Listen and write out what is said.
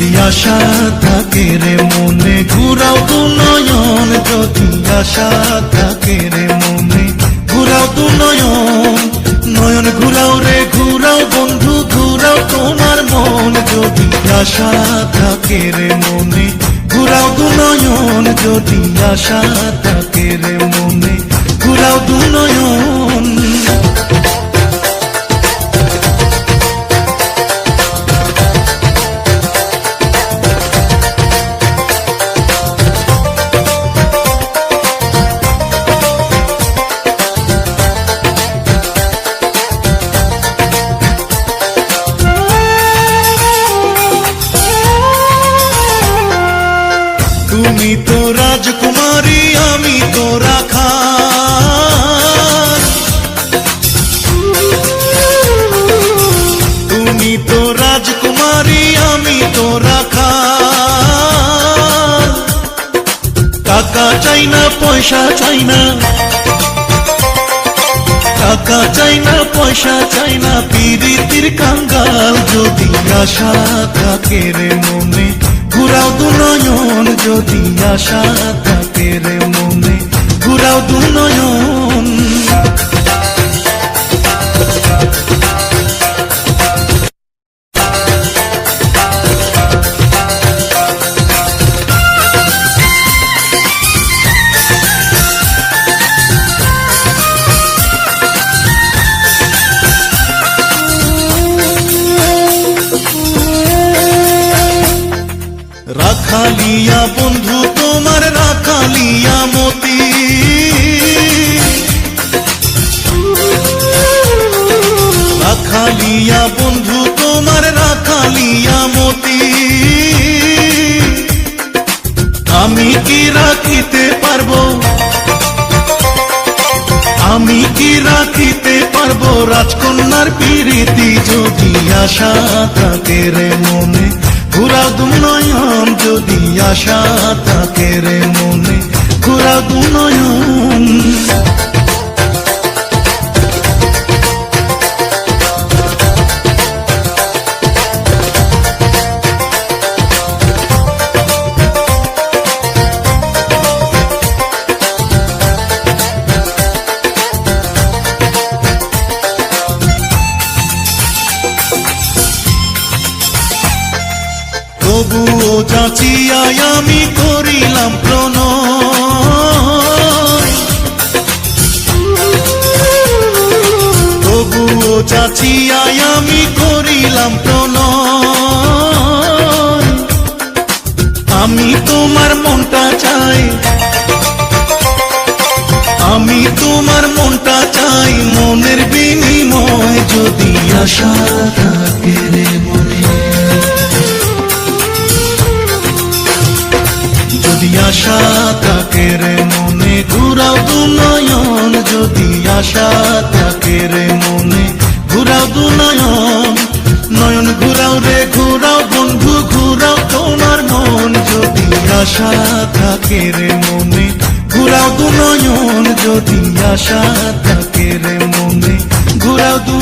যদি আশা থাকে রে মনে ঘুরাও দু নয়ন, যদি আশা থাকে রে মনে ঘুরাও দু নয়ন, নয়ন ঘুরাও রে ঘুরাও বন্ধু ঘুরাও তোমার মন, যদি আশা থাকে রে মনে ঘুরাও দু নয়ন, যদি আশা থাকে রে মনে ঘুরাও দু নয়ন। তুমি তো রাজকুমারী আমি তো রাখাল, তুমি তো রাজকুমারী আমি তো রাখাল, টাকা চাই না পয়সা চাই না, টাকা চাই না পয়সা চাই না পিরিতির কাঙ্গাল, যদি আশা থাকে রে মনে ঘুরাও দু নয়ন, যদি আশা থাকে রে মনে ঘুরাও দু নয়ন। রাখালিয়া বন্ধু তোমার রাখালিয়া মতি, রাখালিয়া বন্ধু তোমার রাখালিয়া মতি, আমি কি রাখিতে পারবো, আমি কি রাখিতে পারবো রাজকন্যার প্রীতি, যদি আশা থাকে রে মনে ঘুরাও দু নয়ন, যদি আশা থাকে রে মনে ঘুরাও দু নয়ন। তবুও যাচিয়াই আমি করিলাম প্রণয়, তবুও যাচিয়াই আমি করিলাম প্রণয়, আমি তোমার মনটা চাই, আমি তোমার মনটা চাই মনের বিনিময়, যদি আশা থাকে রে মনে, যদি আশা থাকে রে মনে ঘুরাও দু নয়ন, যদি আশা থাকে রে মনে ঘুরাও দু নয়ন, নয়ন ঘুরাও রে ঘুরাও বন্ধু ঘুরাও তোমার মন, যদি আশা থাকে রে মনে ঘুরাও দু নয়ন, যদি আশা থাকে রে মনে ঘুরাও দু